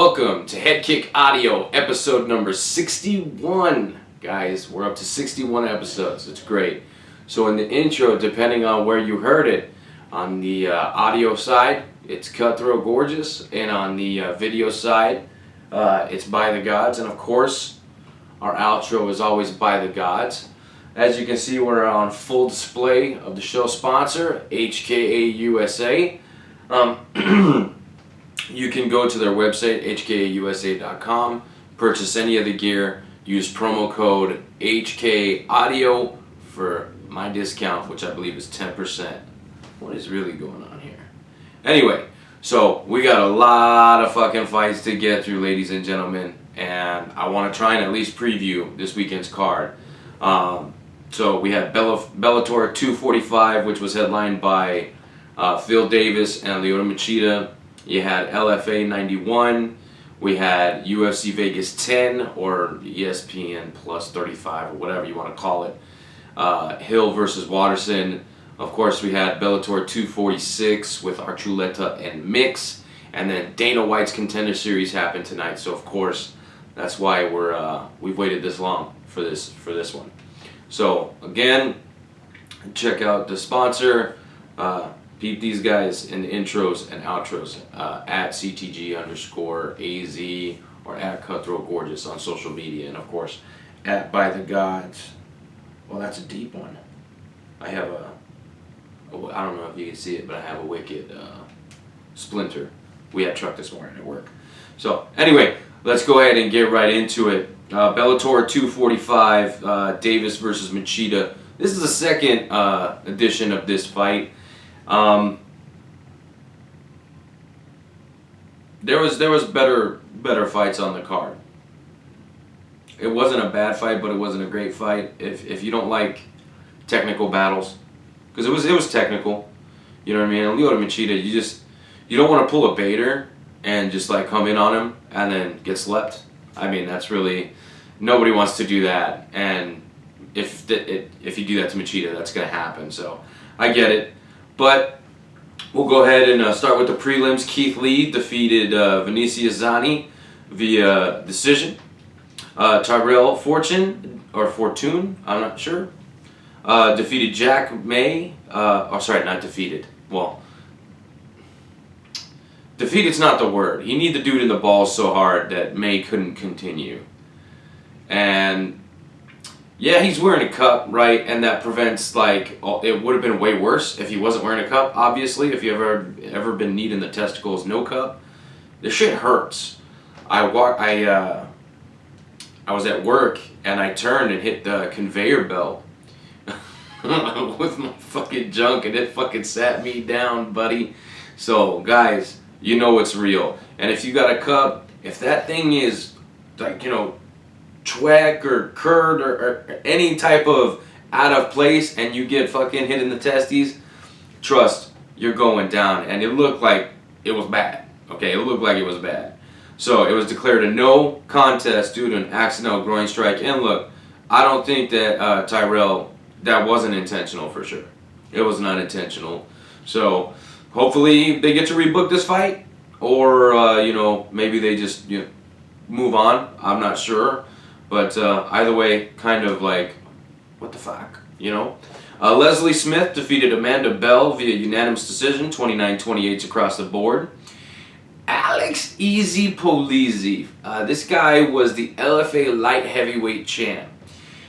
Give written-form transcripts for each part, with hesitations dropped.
Welcome to HeadKick Audio, episode number 61. Guys, we're up to 61 episodes. It's great. So in the intro, depending on where you heard it, on the audio side, it's Cutthroat Gorgeous, and on the video side, it's By the Gods. And of course, our outro is always By the Gods. As you can see, we're on full display of the show sponsor, HKA USA. You can go to their website, hkausa.com, purchase any of the gear, use promo code HKAudio for my discount, which I believe is 10%. What is really going on here? Anyway, so we got a lot of fucking fights to get through, ladies and gentlemen, and I want to try and at least preview this weekend's card. So we had Bellator 245, which was headlined by Phil Davis and Lyoto Machida. You had LFA 91, we had UFC Vegas 10, or ESPN Plus 35, or whatever you want to call it. Hill versus Watterson. Of course, we had Bellator 246 with Archuleta and Mix. And then Dana White's Contender Series happened tonight. So, of course, that's why we've waited this long for this one. So, again, check out the sponsor. Peep these guys in the intros and outros at CTG_AZ or at Cutthroat Gorgeous on social media, and of course at By the Gods. Well, that's a deep one. I have I don't know if you can see it, but I have a wicked splinter. We had truck this morning at work. So anyway, let's go ahead and get right into it. Bellator 245, Davis versus Machida. This is the second edition of this fight. There was better fights on the card. It wasn't a bad fight, but it wasn't a great fight. If you don't like technical battles, because it was technical, you know what I mean. And Lyoto Machida, you don't want to pull a Bader and just like come in on him and then get slept. I mean, that's really, nobody wants to do that. And if you do that to Machida, that's gonna happen. So I get it. But we'll go ahead and start with the prelims. Keith Lee defeated Vinicius Zani via decision. Tyrell Fortune, I'm not sure, defeated Jack May. Not defeated. Well, defeated's not the word. He kneed the dude in the balls so hard that May couldn't continue. And yeah, he's wearing a cup, right? And that prevents, like, it would have been way worse if he wasn't wearing a cup, obviously. If you've ever been kneed in the testicles, no cup, this shit hurts. I was at work and I turned and hit the conveyor belt with my fucking junk, and it fucking sat me down, buddy. So, guys, you know it's real. And if you got a cup, if that thing is, like, you know, tweak or curd or any type of out of place, and you get fucking hit in the testes, trust, you're going down. And it looked like it was bad. Okay, it looked like it was bad. So it was declared a no contest due to an accidental groin strike. And look, I don't think that Tyrell, that wasn't intentional for sure. It was not intentional. So hopefully they get to rebook this fight, or you know, maybe they just move on. I'm not sure. But either way, kind of like, what the fuck, you know? Leslie Smith defeated Amanda Bell via unanimous decision, 29-28 across the board. Alex Easy Polizzi. This guy was the LFA light heavyweight champ.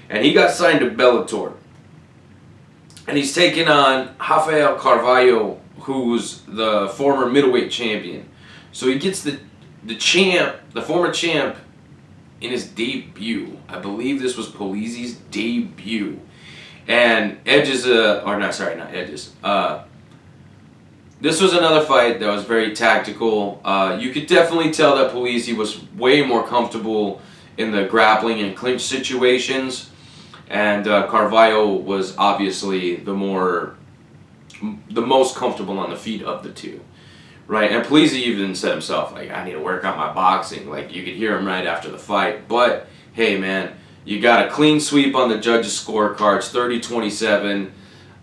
And he got signed to Bellator. And he's taking on Rafael Carvalho, who's the former middleweight champion. So he gets the former champ, in his debut. I believe this was Polizzi's debut. And Edge's, not Edge's. This was another fight that was very tactical. You could definitely tell that Polizzi was way more comfortable in the grappling and clinch situations. And Carvalho was obviously the most comfortable on the feet of the two. Right, and Polizzi even said himself, like, I need to work on my boxing. Like, you could hear him right after the fight. But, hey, man, you got a clean sweep on the judges' scorecards, 30-27.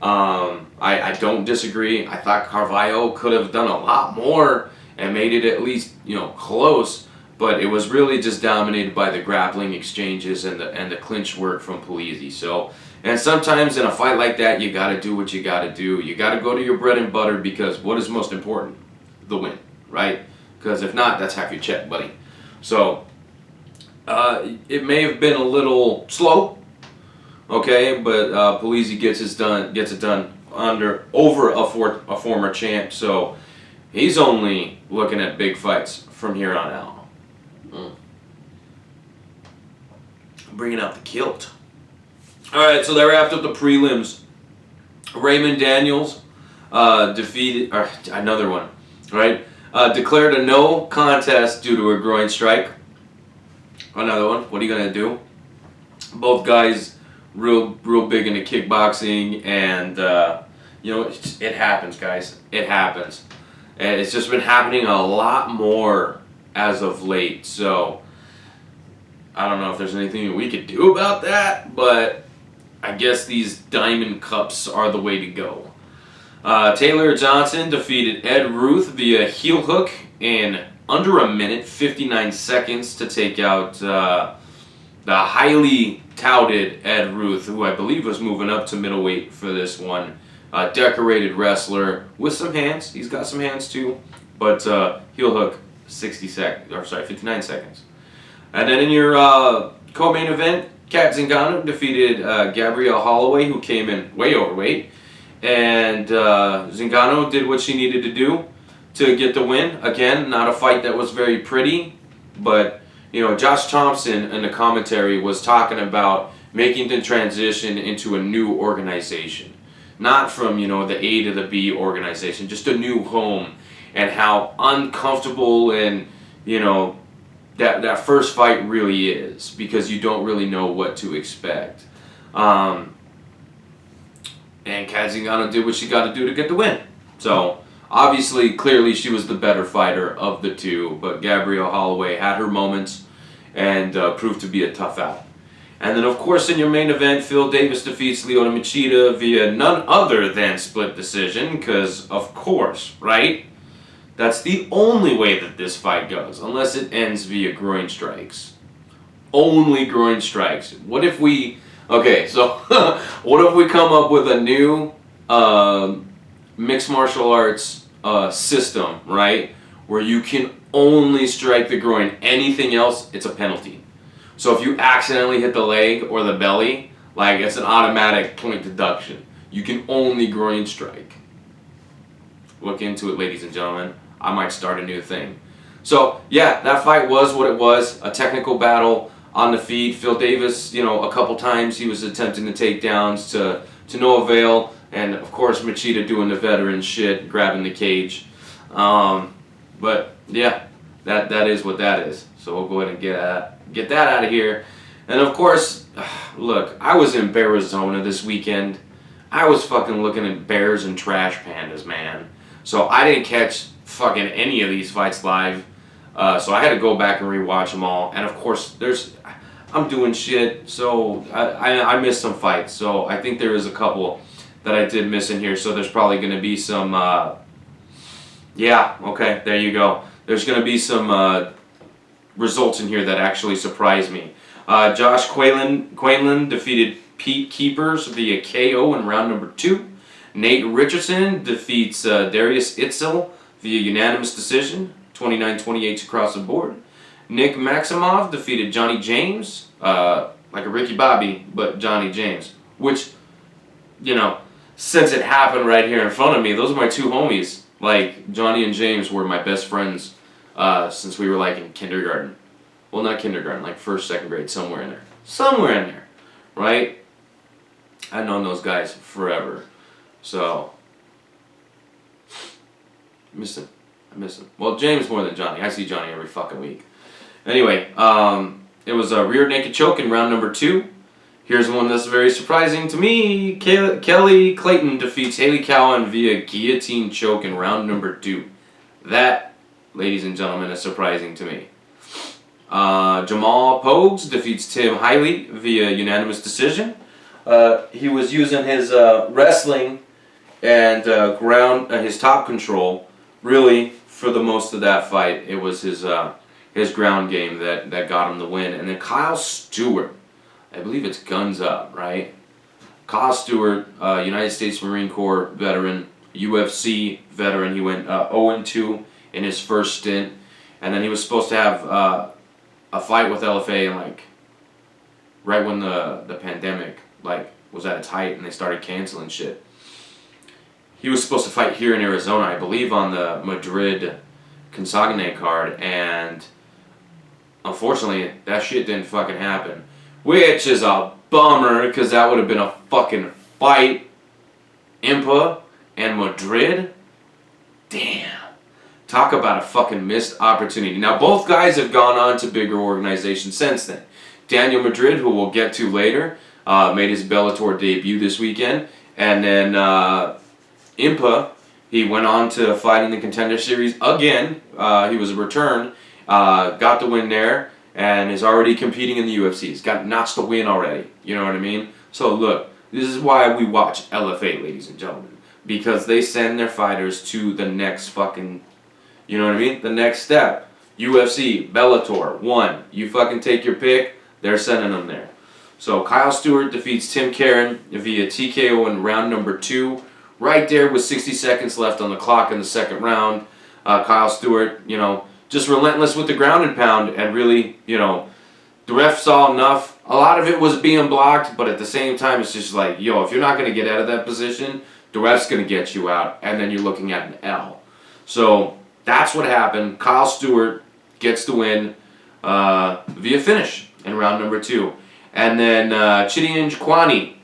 I don't disagree. I thought Carvalho could have done a lot more and made it at least, close. but it was really just dominated by the grappling exchanges and the clinch work from Polizzi. So, and sometimes in a fight like that, you got to do what you got to do. You got to go to your bread and butter, because what is most important? The win, right? Because if not, that's half your check, buddy. So, it may have been a little slow, okay, but Polizzi gets it done over a former champ. So he's only looking at big fights from here on out. Bringing out the kilt. All right, so that wrapped up the prelims. Raymond Daniels defeated another one, right? Declared a no contest due to a groin strike. Another one. What are you gonna do? Both guys real big into kickboxing, and you know, it happens, guys. It happens, and it's just been happening a lot more as of late. So I don't know if there's anything we could do about that, but I guess these diamond cups are the way to go. Taylor Johnson defeated Ed Ruth via heel hook in under a minute, 59 seconds, to take out the highly touted Ed Ruth, who I believe was moving up to middleweight for this one. Decorated wrestler with some hands. He's got some hands too, but heel hook 59 seconds. And then in your co-main event, Kat Zingano defeated Gabrielle Holloway, who came in way overweight. And Zingano did what she needed to do to get the win. Again, not a fight that was very pretty, but you know, Josh Thompson in the commentary was talking about making the transition into a new organization. Not from, you know, the A to the B organization, just a new home, and how uncomfortable and, you know, that first fight really is, because you don't really know what to expect. And Kat Zingano did what she got to do to get the win. So, obviously, clearly she was the better fighter of the two, but Gabrielle Holloway had her moments and proved to be a tough out. And then, of course, in your main event, Phil Davis defeats Lyoto Machida via none other than split decision, because, of course, right? That's the only way that this fight goes, unless it ends via groin strikes. Only groin strikes. What if we... Okay, so what if we come up with a new mixed martial arts system, right? Where you can only strike the groin. Anything else, it's a penalty. So if you accidentally hit the leg or the belly, like, it's an automatic point deduction. You can only groin strike. Look into it, ladies and gentlemen. I might start a new thing. So, yeah, that fight was what it was. A technical battle on the feet. Phil Davis, you know, a couple times he was attempting the takedowns to no avail. And, of course, Machida doing the veteran shit, grabbing the cage. But, yeah, that is what that is. So we'll go ahead and get that out of here. And, of course, look, I was in Arizona this weekend. I was fucking looking at bears and trash pandas, man. So I didn't catch fucking any of these fights live. So I had to go back and rewatch them all. And, of course, I'm doing shit, so I missed some fights. So I think there is a couple that I did miss in here. So there's probably going to be some, yeah, okay, there you go. There's going to be some results in here that actually surprised me. Josh Quainlan defeated Pete Keepers via KO in round number 2. Nate Richardson defeats Darius Itzel via unanimous decision, 29-28 across the board. Nick Maximov defeated Johnny James, like a Ricky Bobby, but Johnny James. Which, you know, since it happened right here in front of me, those are my two homies. Like, Johnny and James were my best friends since we were, like, in kindergarten. Well, not kindergarten, like first, second grade, somewhere in there. Somewhere in there, right? I've known those guys forever. So, I miss him. Well, James more than Johnny. I see Johnny every fucking week. Anyway, it was a rear naked choke in round number 2. Here's one that's very surprising to me. Kelly Clayton defeats Haley Cowan via guillotine choke in round number 2. That, ladies and gentlemen, is surprising to me. Jamal Pogues defeats Tim Hiley via unanimous decision. He was using his wrestling and his top control. Really, for the most of that fight, it was his his ground game that got him the win. And then Kyle Stewart, I believe it's Guns Up, right? Kyle Stewart, United States Marine Corps veteran, UFC veteran. He went 0-2 in his first stint, and then he was supposed to have a fight with LFA, and like right when the pandemic like was at its height and they started canceling shit. He was supposed to fight here in Arizona, I believe, on the Madrid Consagne card, and unfortunately that shit didn't fucking happen, which is a bummer because that would have been a fucking fight. Impa and Madrid, damn. Talk about a fucking missed opportunity. Now, both guys have gone on to bigger organizations since then. Daniel Madrid, who we'll get to later, made his Bellator debut this weekend. And then Impa, he went on to fight in the Contender Series again. He was a return, got the win there, and is already competing in the UFC. He's got notched the win already. You know what I mean? So look, this is why we watch LFA, ladies and gentlemen. Because they send their fighters to the next fucking... You know what I mean? The next step. UFC, Bellator, 1. You fucking take your pick. They're sending them there. So Kyle Stewart defeats Tim Karen via TKO in round number 2. Right there with 60 seconds left on the clock in the second round. Kyle Stewart, you know, just relentless with the ground and pound. And really, you know, the ref saw enough. A lot of it was being blocked. But at the same time, it's just like, yo, if you're not going to get out of that position, the ref's going to get you out. And then you're looking at an L. So... that's what happened. Kyle Stewart gets the win via finish in round number 2. And then Chidian Jkwani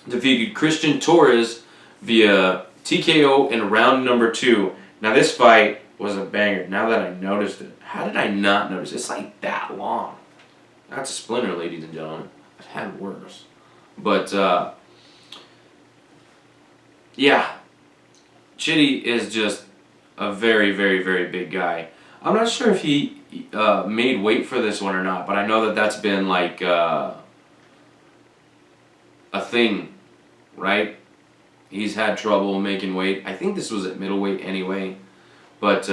defeated Christian Torres via TKO in round number 2. Now this fight was a banger. Now that I noticed it. How did I not notice it? It's like that long. That's a splinter, ladies and gentlemen. I've had worse. But, yeah. Chitty is just... a very, very, very big guy. I'm not sure if he made weight for this one or not, but I know that that's been like a thing, right? He's had trouble making weight. I think this was at middleweight anyway. But,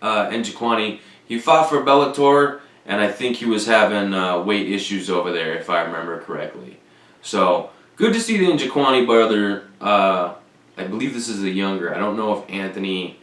and Jkwani, he fought for Bellator, and I think he was having weight issues over there, if I remember correctly. So, good to see the Jkwani brother. I believe this is a younger. I don't know if Anthony...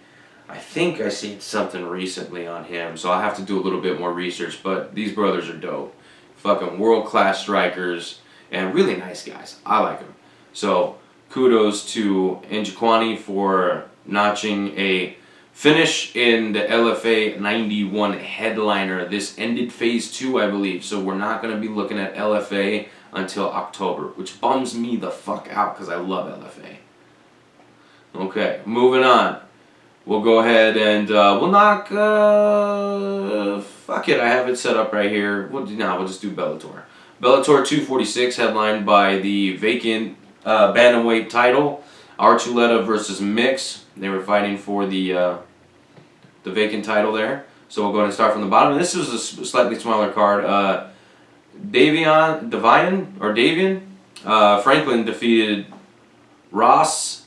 I think I seen something recently on him, so I'll have to do a little bit more research, but these brothers are dope. Fucking world-class strikers, and really nice guys. I like them. So, kudos to Njokwani for notching a finish in the LFA 91 headliner. This ended phase 2, I believe, so we're not going to be looking at LFA until October, which bums me the fuck out because I love LFA. Okay, moving on. We'll go ahead and we'll knock... fuck it, I have it set up right here. We'll just do Bellator. Bellator 246, headlined by the vacant bantamweight title. Archuleta versus Mix. They were fighting for the vacant title there. So we'll go ahead and start from the bottom. And this was a slightly smaller card. Davian Franklin defeated Raz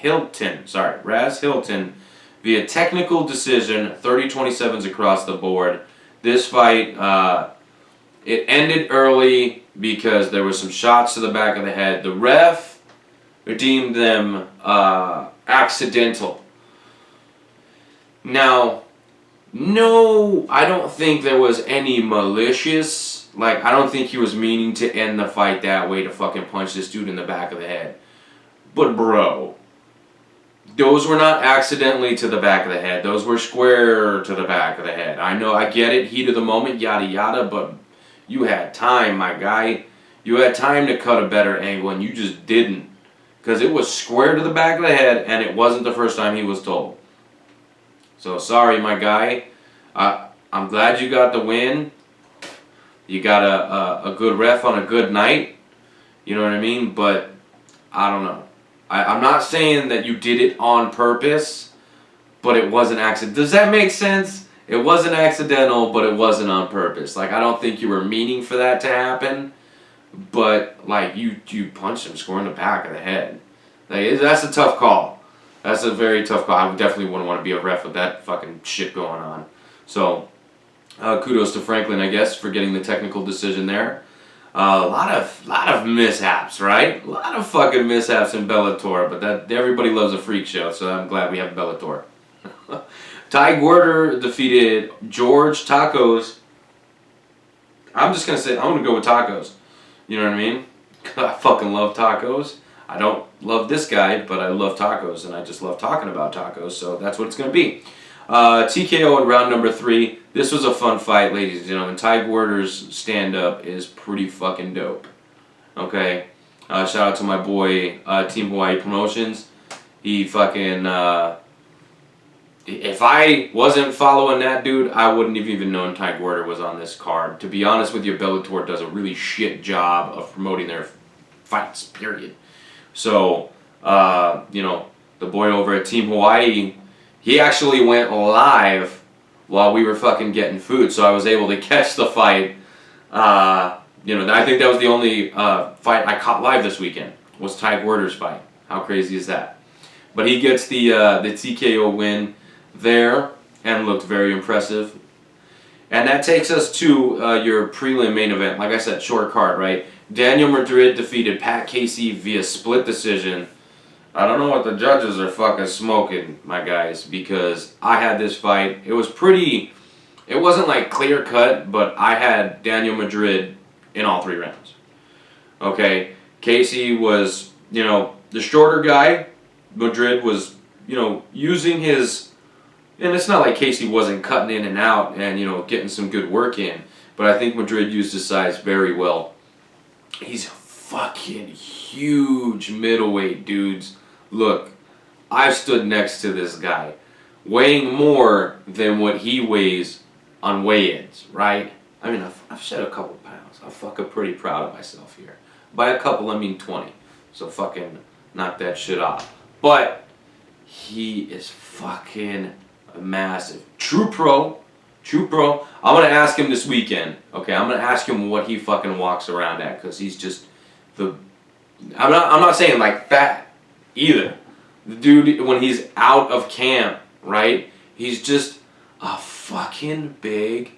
Hilton via technical decision, 30-27s across the board. This fight, it ended early because there were some shots to the back of the head. The ref deemed them accidental. Now, no, I don't think there was any malicious, like, I don't think he was meaning to end the fight that way to fucking punch this dude in the back of the head. But bro, those were not accidentally to the back of the head. Those were square to the back of the head. I know, I get it, heat of the moment, yada yada, but you had time, my guy. You had time to cut a better angle, and you just didn't. Because it was square to the back of the head, and it wasn't the first time he was told. So, sorry, my guy. I'm glad you got the win. You got a good ref on a good night. You know what I mean? But, I don't know. I'm not saying that you did it on purpose, but it wasn't accident. Does that make sense? It wasn't accidental, but it wasn't on purpose. Like, I don't think you were meaning for that to happen, but, like, you punched him square in the back of the head. Like, that's a tough call. That's a very tough call. I definitely wouldn't want to be a ref with that fucking shit going on. So, kudos to Franklin, I guess, for getting the technical decision there. A lot of mishaps, right? A lot of fucking mishaps in Bellator, but that everybody loves a freak show, so I'm glad we have Bellator. Ty Guerter defeated George Tacos. I'm just gonna say I'm gonna go with tacos. You know what I mean? I fucking love tacos. I don't love this guy, but I love tacos, and I just love talking about tacos, so that's what it's going to be. TKO in round number 3. This was a fun fight, ladies and gentlemen. Ty Guerter's stand-up is pretty fucking dope. Okay? Shout out to my boy, Team Hawaii Promotions. He fucking... if I wasn't following that dude, I wouldn't have even known Ty Guerter was on this card. To be honest with you, Bellator does a really shit job of promoting their fights, period. So, you know, the boy over at Team Hawaii, he actually went live while we were fucking getting food, so I was able to catch the fight. You know, I think that was the only fight I caught live this weekend, was Ty Guerter's fight. How crazy is that? But he gets the TKO win there and looked very impressive. And that takes us to your prelim main event. Like I said, short card, right? Daniel Madrid defeated Pat Casey via split decision. I don't know what the judges are fucking smoking, my guys, because I had this fight. It was pretty... It wasn't like clear cut, but I had Daniel Madrid in all 3 rounds. Okay? Casey was, you know, the shorter guy. Madrid was, you know, using his... And it's not like Casey wasn't cutting in and out and, you know, getting some good work in. But I think Madrid used his size very well. He's fucking huge middleweight, dudes. Look, I've stood next to this guy, weighing more than what he weighs on weigh-ins, right? I mean, I've shed a couple pounds. I'm fucking pretty proud of myself here. By a couple, I mean 20. So fucking knock that shit off. But he is fucking massive. True pro. True pro. I'm going to ask him this weekend. Okay, I'm going to ask him what he fucking walks around at, because he's just the... I'm not saying like fat either. The dude, when he's out of camp, right, he's just a fucking big...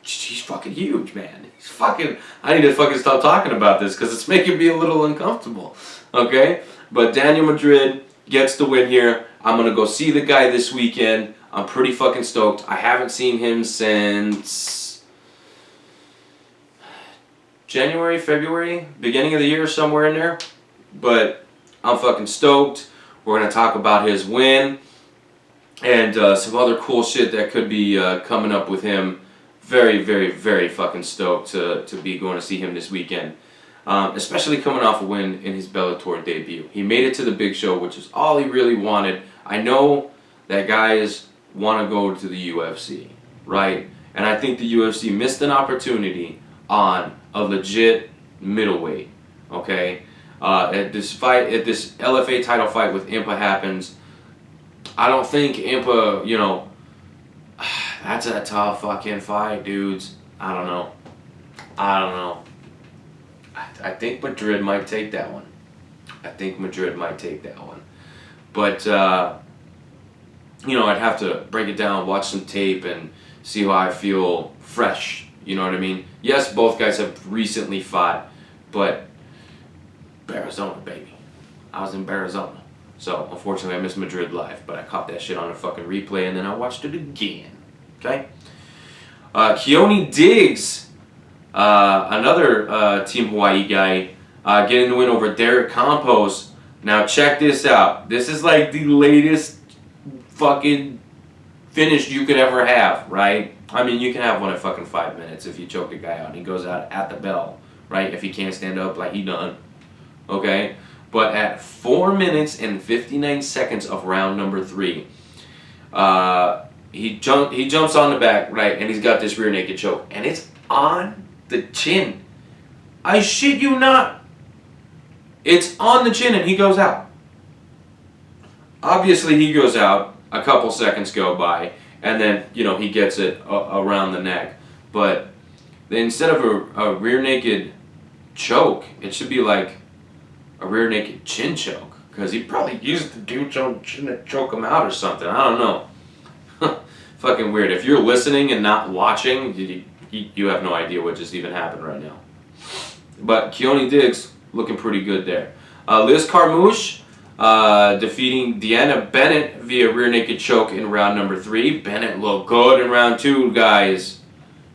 He's fucking huge, man. He's fucking... I need to fucking stop talking about this, because it's making me a little uncomfortable. Okay? But Daniel Madrid gets the win here. I'm going to go see the guy this weekend. I'm pretty fucking stoked. I haven't seen him since January, February, beginning of the year, somewhere in there. But I'm fucking stoked. We're going to talk about his win and some other cool shit that could be coming up with him. Very, very, very fucking stoked to be going to see him this weekend. Especially coming off a win in his Bellator debut. He made it to the big show, which is all he really wanted. I know that guys want to go to the UFC, right? And I think the UFC missed an opportunity on a legit middleweight, okay? At this LFA title fight with Impa happens, I don't think Impa, you know, that's a tough fucking fight, dudes. I don't know. I think Madrid might take that one. But, you know, I'd have to break it down, watch some tape, and see how I feel fresh. You know what I mean? Yes, both guys have recently fought, but Arizona, baby. I was in Arizona. So, unfortunately, I missed Madrid live, but I caught that shit on a fucking replay, and then I watched it again. Okay? Keone Diggs, another Team Hawaii guy, getting the win over Derek Campos. Now, check this out. This is like the latest fucking finish you could ever have, right? I mean, you can have one at fucking 5 minutes if you choke a guy out and he goes out at the bell, right? If he can't stand up like he done, okay? But at 4 minutes and 59 seconds of round number 3, he jumps on the back, right? And he's got this rear naked choke, and it's on the chin. I shit you not. It's on the chin, and he goes out. Obviously, he goes out. A couple seconds go by, and then, you know, he gets it around the neck. But instead of a rear naked choke, it should be like a rear naked chin choke. because he probably used the dude to choke him out or something. I don't know. Fucking weird. If you're listening and not watching, you have no idea what just even happened right now. But Keone Diggs looking pretty good there. Liz Carmouche defeating Deanna Bennett via rear naked choke in round number 3. Bennett looked good in round 2, guys.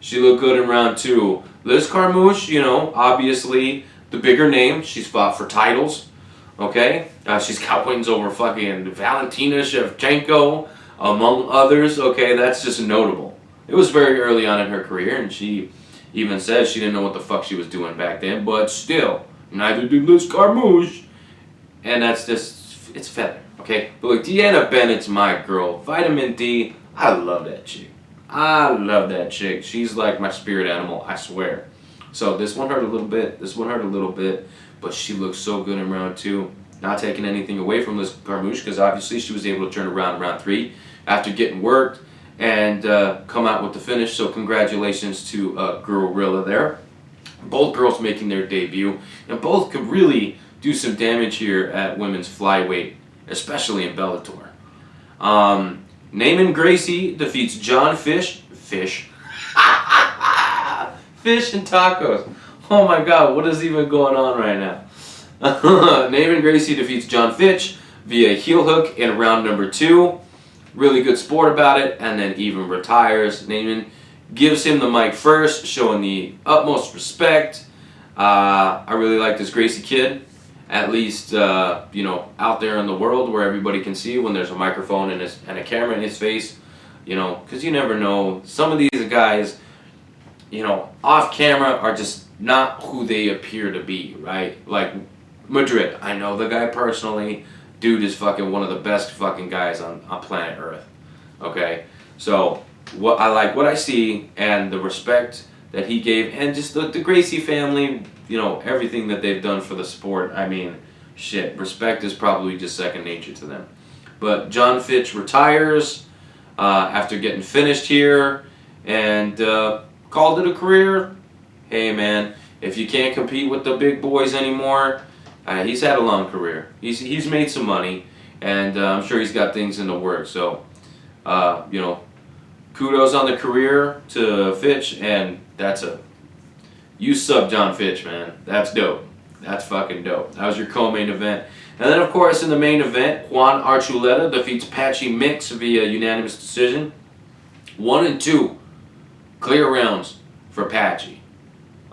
She looked good in round 2. Liz Carmouche, you know, obviously the bigger name. She's fought for titles. Okay? She's got wins over fucking Valentina Shevchenko, among others. Okay, that's just notable. It was very early on in her career, and she even said she didn't know what the fuck she was doing back then, but still, neither did Liz Carmouche. And that's just, it's feather, okay? But look, Deanna Bennett's my girl. Vitamin D, I love that chick. I love that chick. She's like my spirit animal, I swear. So this one hurt a little bit. This one hurt a little bit. But she looked so good in round 2. Not taking anything away from Liz Carmouche, because obviously she was able to turn around in round 3 after getting worked and come out with the finish. So congratulations to Gorilla there. Both girls making their debut. And both could really do some damage here at women's flyweight, especially in Bellator. Naaman Gracie defeats John Fish. Fish and tacos. Oh my god, what is even going on right now? Naaman Gracie defeats John Fitch via heel hook in round number 2. Really good sport about it, and then even retires. Naaman gives him the mic first, showing the utmost respect. I really like this Gracie kid. At least, you know, out there in the world where everybody can see when there's a microphone and a camera in his face. You know, because you never know. Some of these guys, you know, off camera are just not who they appear to be, right? Like Madrid, I know the guy personally. Dude is fucking one of the best fucking guys on planet Earth. Okay? So, what I see, and the respect that he gave, and just the Gracie family, you know, everything that they've done for the sport. I mean, shit, respect is probably just second nature to them. But John Fitch retires after getting finished here, and called it a career. Hey man, if you can't compete with the big boys anymore, he's had a long career. He's made some money, and I'm sure he's got things in the works. So, you know, kudos on the career to Fitch, and you sub John Fitch, man. That's dope. That's fucking dope. That was your co-main event. And then, of course, in the main event, Juan Archuleta defeats Patchy Mix via unanimous decision. 1 and 2. Clear rounds for Patchy.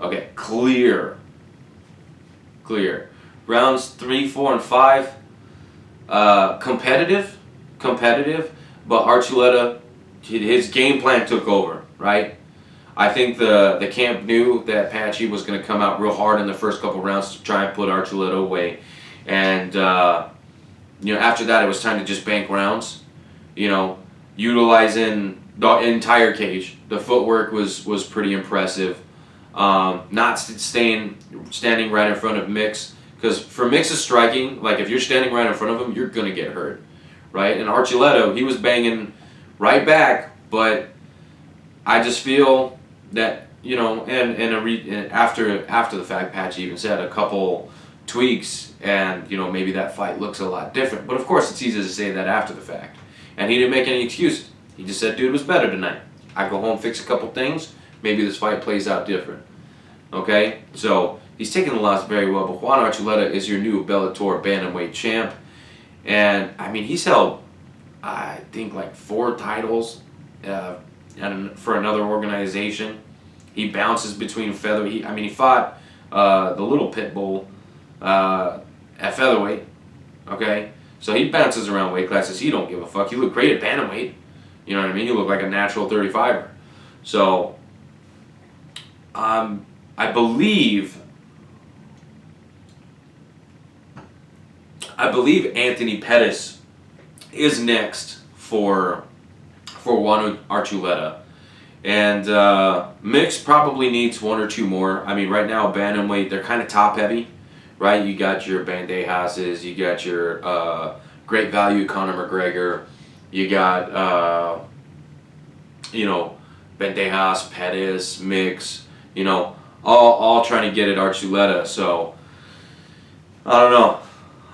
Okay, clear. Rounds 3, 4, and 5. Competitive, but Archuleta, his game plan took over, right? I think the camp knew that Patchy was going to come out real hard in the first couple rounds to try and put Archuleta away. And, you know, after that it was time to just bank rounds. You know, utilizing the entire cage. The footwork was pretty impressive. Not standing right in front of Mix. Because for Mix's striking, like if you're standing right in front of him, you're going to get hurt. Right? And Archuleta, he was banging right back, but I just feel that, you know, and after the fact, Patchy even said a couple tweaks, and, you know, maybe that fight looks a lot different. But of course, it's easy to say that after the fact. And he didn't make any excuses. He just said, dude was better tonight. I go home, fix a couple things. Maybe this fight plays out different. Okay? So, he's taking the loss very well. But Juan Archuleta is your new Bellator bantamweight champ. And, I mean, he's held, I think, like 4 titles for another organization. He bounces between featherweight. He fought the little pit bull at featherweight. Okay? So he bounces around weight classes. He don't give a fuck. He look great at bantamweight. You know what I mean? You look like a natural 35er. So, I believe Anthony Pettis is next for Juan Archuleta. And Mix probably needs 1 or 2 more. I mean, right now, bantamweight, they're kind of top-heavy, right? You got your Bandejas's, you got your great value Conor McGregor, you got, you know, Bandejas, Pettis, Mix, you know, all trying to get at Archuleta. So, I don't know.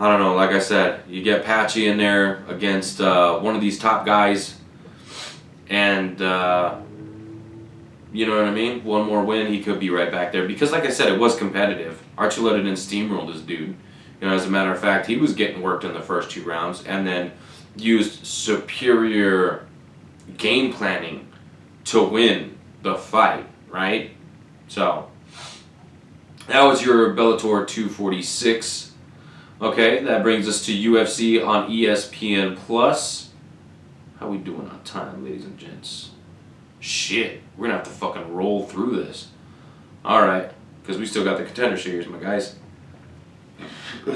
I don't know, like I said, you get Patchy in there against one of these top guys, and you know what I mean? One more win, he could be right back there. Because like I said, it was competitive. Archuleta didn't steamroll this dude. You know, as a matter of fact, he was getting worked in the first 2 rounds and then used superior game planning to win the fight, right? So, that was your Bellator 246. Okay, that brings us to UFC on ESPN Plus. How we doing on time, ladies and gents? Shit, we're gonna have to fucking roll through this. Alright, because we still got the Contender Series, my guys.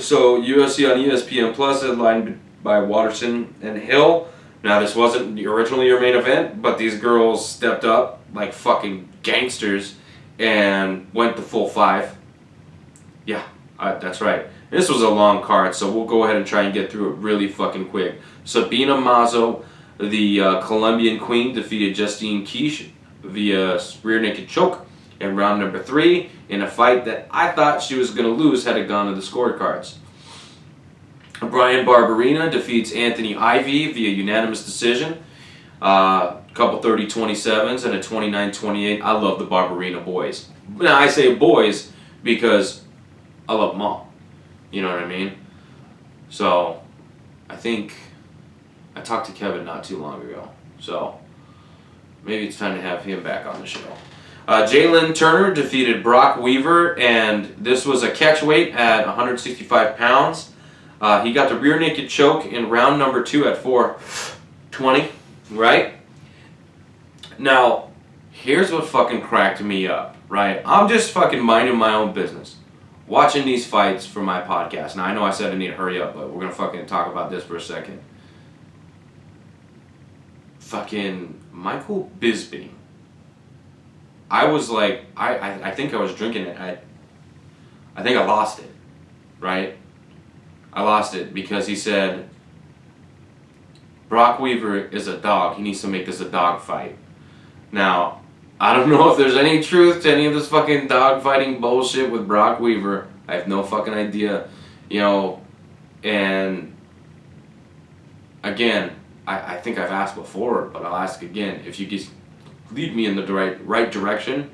So, UFC on ESPN Plus, headlined by Watterson and Hill. Now, this wasn't originally your main event, but these girls stepped up like fucking gangsters and went the full 5. Yeah, that's right. This was a long card, so we'll go ahead and try and get through it really fucking quick. Sabina Mazo, the Colombian queen, defeated Justine Kish via rear naked choke in round number 3 in a fight that I thought she was going to lose had it gone to the scorecards. Brian Barberina defeats Anthony Ivy via unanimous decision. Couple 30-27s and a 29-28. I love the Barberina boys. Now, I say boys because I love them all. You know what I mean? So, I think I talked to Kevin not too long ago. So, maybe it's time to have him back on the show. Jalen Turner defeated Brock Weaver, and this was a catch weight at 165 pounds. He got the rear naked choke in round number 2 at 420, right? Now, here's what fucking cracked me up, right? I'm just fucking minding my own business, watching these fights for my podcast. Now, I know I said I need to hurry up, but we're gonna fucking talk about this for a second. Fucking Michael Bisping. I was like, I think I was drinking it. I think I lost it, right? I lost it because he said, Brock Weaver is a dog. He needs to make this a dog fight. Now, I don't know if there's any truth to any of this fucking dog fighting bullshit with Brock Weaver. I have no fucking idea, you know, and again, I think I've asked before, but I'll ask again. If you just lead me in the right direction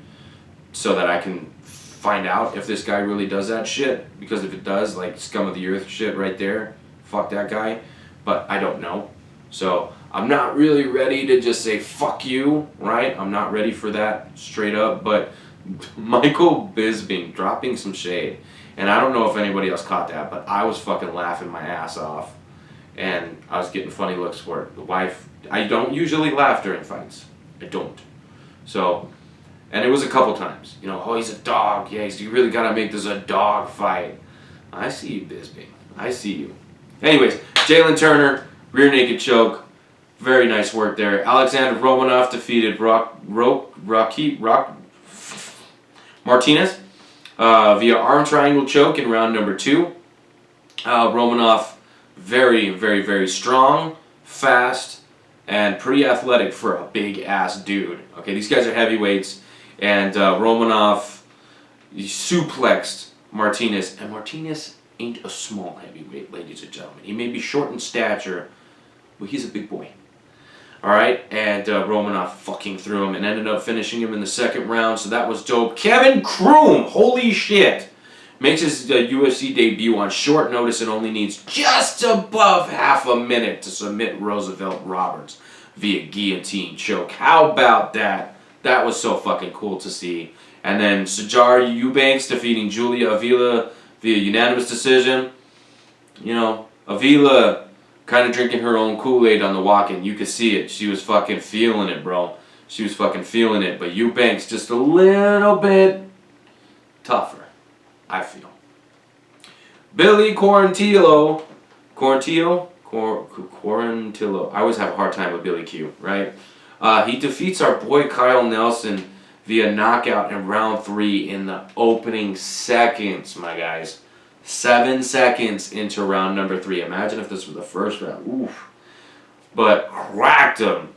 so that I can find out if this guy really does that shit. Because if it does, like scum of the earth shit right there, fuck that guy. But I don't know. So I'm not really ready to just say fuck you, right? I'm not ready for that straight up. But Michael Bisping dropping some shade. And I don't know if anybody else caught that, but I was fucking laughing my ass off. And I was getting funny looks for it. The wife, I don't usually laugh during fights. I don't. So, and it was a couple times. You know, oh, he's a dog. Yeah, you really got to make this a dog fight. I see you, Bisping. I see you. Anyways, Jalen Turner, rear naked choke. Very nice work there. Alexander Romanov defeated Martinez via arm triangle choke in round number 2. Romanov, very, very, very strong, fast, and pretty athletic for a big-ass dude. Okay, these guys are heavyweights, and Romanov suplexed Martinez, and Martinez ain't a small heavyweight, ladies and gentlemen. He may be short in stature, but he's a big boy. Alright, and Romanov fucking threw him and ended up finishing him in the 2nd round, so that was dope. Kevin Kroom, holy shit! Makes his UFC debut on short notice and only needs just above half a minute to submit Roosevelt Roberts via guillotine choke. How about that? That was so fucking cool to see. And then Sijara Eubanks defeating Julia Avila via unanimous decision. You know, Avila kind of drinking her own Kool-Aid on the walk-in. You could see it. She was fucking feeling it, bro. She was fucking feeling it. But Eubanks just a little bit tougher, I feel. Billy Quarantillo. I always have a hard time with Billy Q, right? He defeats our boy Kyle Nelson via knockout in round 3 in the opening seconds, my guys. 7 seconds into round number 3. Imagine if this was the first round. Oof. But cracked him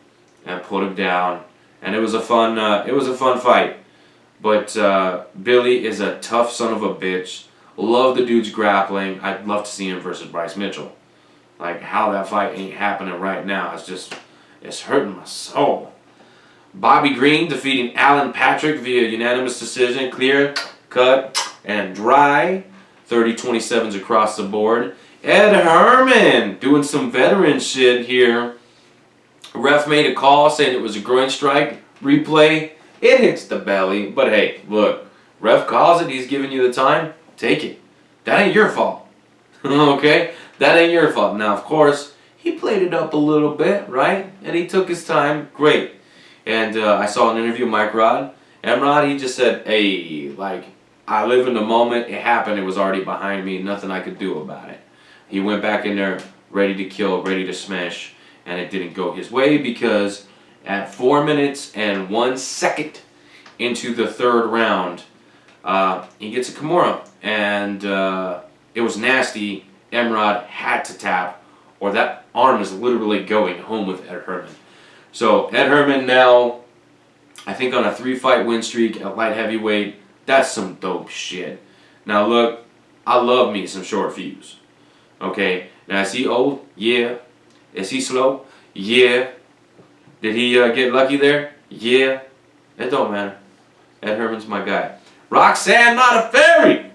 and put him down. And it was a fun fight. But Billy is a tough son of a bitch. Love the dude's grappling. I'd love to see him versus Bryce Mitchell. Like, how that fight ain't happening right now, it's hurting my soul. Bobby Green defeating Alan Patrick via unanimous decision, clear, cut, and dry. 30-27s across the board. Ed Herman doing some veteran shit here. Ref made a call saying it was a groin strike. Replay, it hits the belly. But hey, look, ref calls it, he's giving you the time, take it. That ain't your fault. Okay? That ain't your fault. Now, of course, he played it up a little bit, right? And he took his time. Great. And I saw an interview with Mike Emrod, he just said, hey, like, I live in the moment. It happened. It was already behind me. Nothing I could do about it. He went back in there ready to kill, ready to smash, and it didn't go his way because at 4 minutes and 1 second into the third round, he gets a Kimura. And it was nasty. Emrod had to tap, or that arm is literally going home with Ed Herman. So Ed Herman now, I think on a 3-fight win streak at light heavyweight. That's some dope shit. Now look, I love me some short fuse. Okay, now is he old? Yeah. Is he slow? Yeah. Did he get lucky there? Yeah. It don't matter. Ed Herman's my guy. Roxanne Modafferi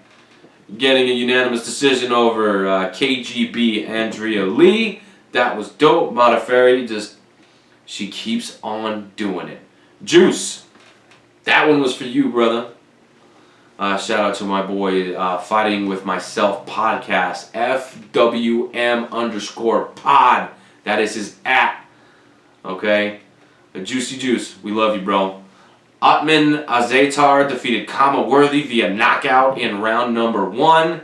getting a unanimous decision over KGB Andrea Lee. That was dope. Modafferi just, she keeps on doing it. Juice, that one was for you, brother. Shout out to my boy Fighting With Myself podcast, FWM_pod. That is his @ Okay? The Juicy Juice, we love you, bro. Otman Azatar defeated Kama Worthy via knockout in round number 1.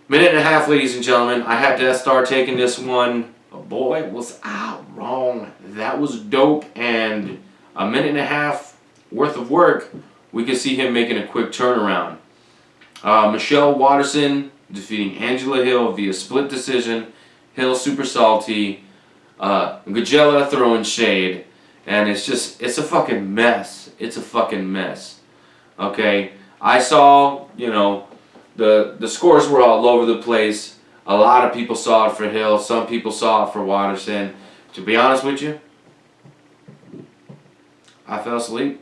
Minute and a half, ladies and gentlemen. I had Death Star taking this one. Oh boy, was I wrong. That was dope, and a minute and a half worth of work. We could see him making a quick turnaround. Michelle Watterson defeating Angela Hill via split decision. Hill super salty. Gagella throwing shade. And it's a fucking mess. It's a fucking mess. Okay? I saw, the scores were all over the place. A lot of people saw it for Hill. Some people saw it for Watterson. To be honest with you, I fell asleep.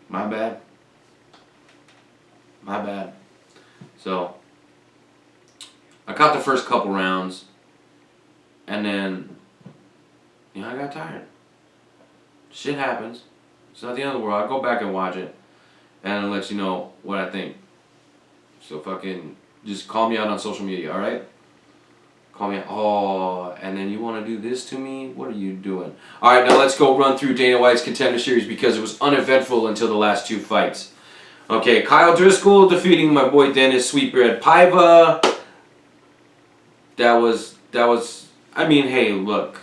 My bad. My bad. So, I caught the first couple rounds, and then, I got tired. Shit happens. It's not the end of the world. I'll go back and watch it, and I'll let you know what I think. So fucking, just call me out on social media, alright? Call me out. Oh, and then you want to do this to me? What are you doing? Alright, now let's go run through Dana White's Contender Series because it was uneventful until the last 2 fights. Okay, Kyle Driscoll defeating my boy Dennis Sweetbread Paiva. That was, I mean, hey, look.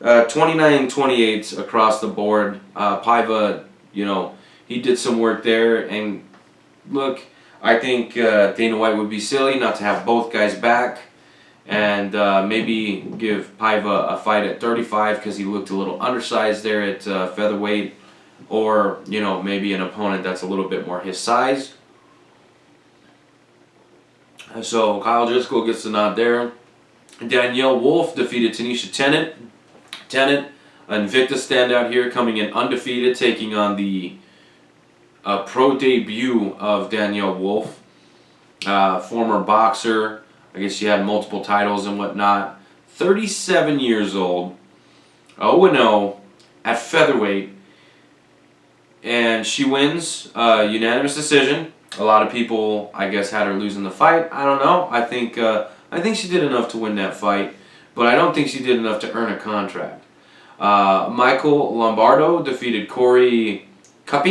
29-28 across the board. Paiva, he did some work there. And look, I think Dana White would be silly not to have both guys back. And maybe give Paiva a fight at 35 because he looked a little undersized there at featherweight. Or, maybe an opponent that's a little bit more his size. So Kyle Driscoll gets the nod there. Danielle Wolf defeated Tanisha Tennant. Tennant, an Invicta standout here, coming in undefeated, taking on the pro debut of Danielle Wolf. Former boxer. I guess she had multiple titles and whatnot. 37 years old. 0-0 at featherweight. And she wins unanimous decision. A lot of people, I guess, had her losing the fight. I don't know. I think she did enough to win that fight. But I don't think she did enough to earn a contract. Michael Lombardo defeated Corey Cup.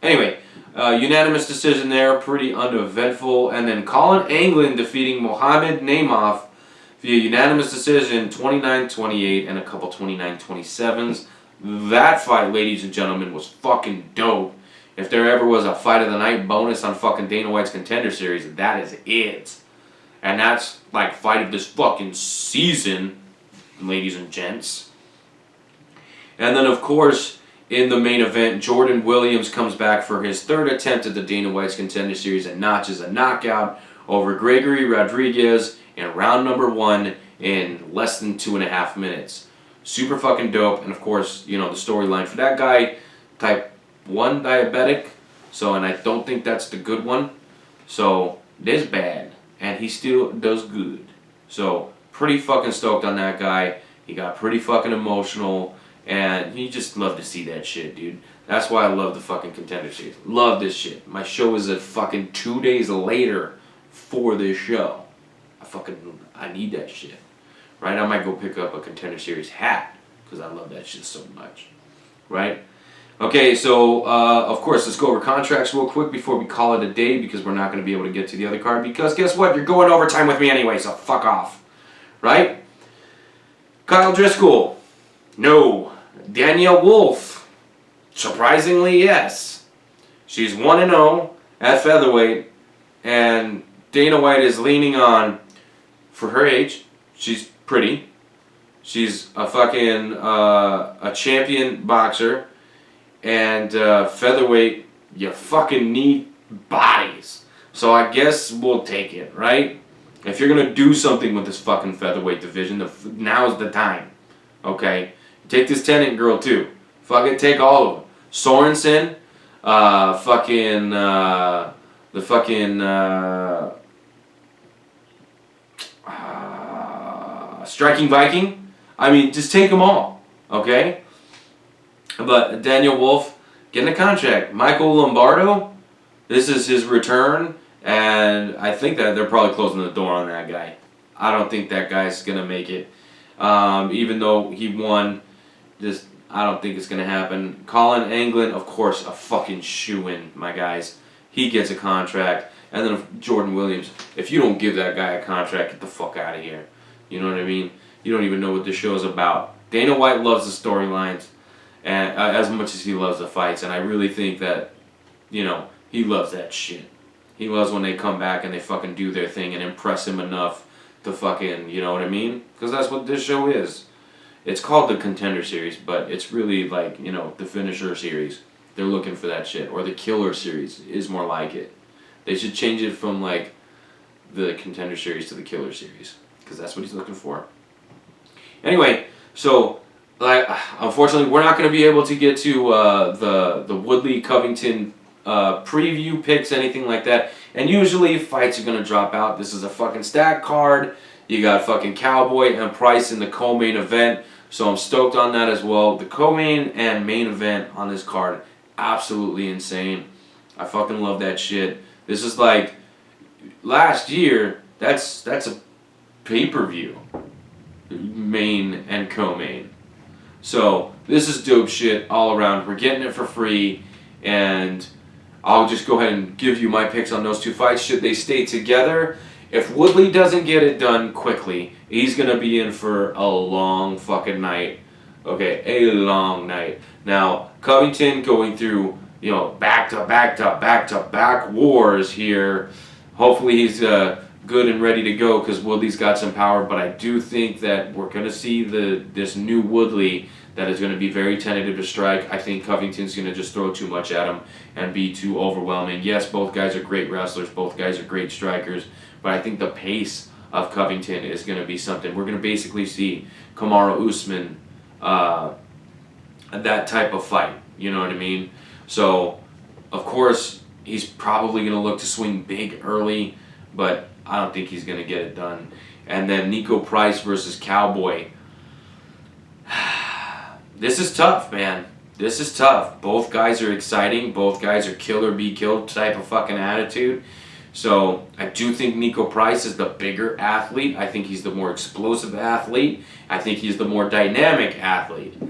Anyway, unanimous decision there, pretty uneventful. And then Colin Anglin defeating Mohamed Namath via unanimous decision, 29-28 and a couple 29-27s. That fight, ladies and gentlemen, was fucking dope. If there ever was a fight of the night bonus on fucking Dana White's Contender Series, that is it. And that's like fight of this fucking season, ladies and gents. And then, of course, in the main event, Jordan Williams comes back for his third attempt at the Dana White's Contender Series and notches a knockout over Gregory Rodriguez in round number 1 in less than 2.5 minutes. Super fucking dope. And of course, you know, the storyline for that guy, type 1 diabetic. So, and I don't think that's the good one. So, this bad. And he still does good. So, pretty fucking stoked on that guy. He got pretty fucking emotional. And you just love to see that shit, dude. That's why I love the fucking Contender Series. Love this shit. My show is at fucking 2 days later for this show. I need that shit. Right? I might go pick up a Contender Series hat because I love that shit so much. Right? Okay, so of course, let's go over contracts real quick before we call it a day because we're not going to be able to get to the other card because guess what? You're going overtime with me anyway, so fuck off. Right? Kyle Driscoll. No. Danielle Wolf. Surprisingly, yes. She's 1-0 at featherweight, and Dana White is leaning on, for her age, she's pretty. She's a fucking a champion boxer, and featherweight, you fucking need bodies. So I guess we'll take it, right? If you're gonna do something with this fucking featherweight division, now's the time. Okay. Take this Tennant girl too. Fucking take all of them. Sorensen, the fucking Striking Viking. I mean, just take them all. Okay. But Daniel Wolf getting a contract. Michael Lombardo, this is his return, and I think that they're probably closing the door on that guy. I don't think that guy's gonna make it, even though he won. Just, I don't think it's going to happen. Colin Anglin, of course, a fucking shoo-in, my guys. He gets a contract. And then Jordan Williams, if you don't give that guy a contract, get the fuck out of here. You know what I mean? You don't even know what this show is about. Dana White loves the storylines and as much as he loves the fights. And I really think that, you know, he loves that shit. He loves when they come back and they fucking do their thing and impress him enough to fucking, you know what I mean? Because that's what this show is. It's called the Contender Series, but it's really like, you know, the Finisher Series. They're looking for that shit. Or the Killer Series is more like it. They should change it from, like, the Contender Series to the Killer Series. Because that's what he's looking for. Anyway, so, like, unfortunately, we're not going to be able to get to the Woodley-Covington preview picks, anything like that. And usually, fights are going to drop out. This is a fucking stack card. You got fucking Cowboy and Price in the co-main event. So I'm stoked on that as well. The co-main and main event on this card, absolutely insane. I fucking love that shit. This is like, last year, that's a pay-per-view. Main and co-main. So this is dope shit all around. We're getting it for free. And I'll just go ahead and give you my picks on those two fights. Should they stay together? If Woodley doesn't get it done quickly, he's going to be in for a long fucking night. Okay, a long night. Now, Covington going through, you know, back-to-back wars here. Hopefully he's good and ready to go because Woodley's got some power. But I do think that we're going to see this new Woodley that is going to be very tentative to strike. I think Covington's going to just throw too much at him and be too overwhelming. Yes, both guys are great wrestlers. Both guys are great strikers. But I think the pace of Covington is going to be something. We're going to basically see Kamaru Usman, that type of fight. You know what I mean? So, of course, he's probably going to look to swing big early, but I don't think he's going to get it done. And then Nico Price versus Cowboy. This is tough, man. This is tough. Both guys are exciting. Both guys are kill or be killed type of fucking attitude. So I do think Nico Price is the bigger athlete. I think he's the more explosive athlete. I think he's the more dynamic athlete.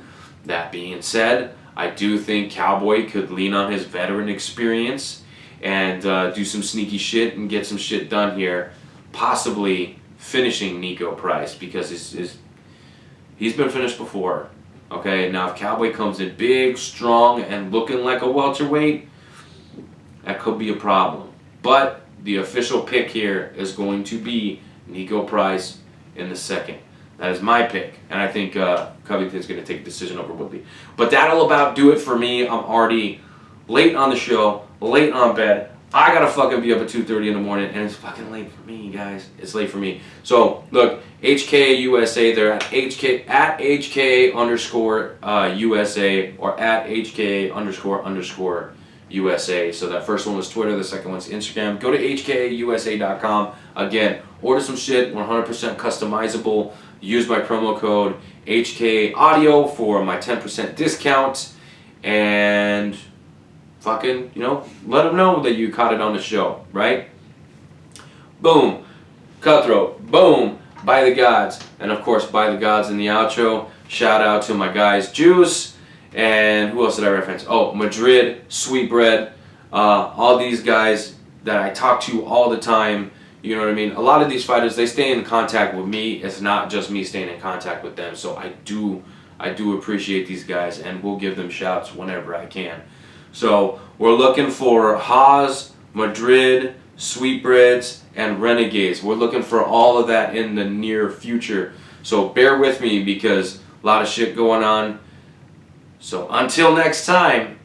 That being said, I do think Cowboy could lean on his veteran experience and do some sneaky shit and get some shit done here, possibly finishing Nico Price because he's been finished before. Okay, now if Cowboy comes in big, strong, and looking like a welterweight, that could be a problem. But the official pick here is going to be Nico Price in the second. That is my pick, and I think Covington's going to take a decision over Woodley. But that'll about do it for me. I'm already late on the show, late on bed. I gotta fucking be up at 2:30 in the morning, and it's fucking late for me, guys. It's late for me. So look, HK USA, they're at HK underscore USA or at HK underscore USA. So that first one was Twitter, the second one's Instagram. Go to HKUSA.com. Again, order some shit, 100% customizable. Use my promo code HK Audio for my 10% discount, and fucking, let them know that you caught it on the show, right? Boom. Cutthroat. Boom. By the gods. And of course, by the gods in the outro. Shout out to my guys, Juice. And who else did I reference? Oh, Madrid, Sweetbread. All these guys that I talk to all the time. You know what I mean? A lot of these fighters, they stay in contact with me. It's not just me staying in contact with them. So I do appreciate these guys, and we'll give them shouts whenever I can. So we're looking for Haas, Madrid, Sweetbreads, and Renegades. We're looking for all of that in the near future. So bear with me because a lot of shit going on. So until next time.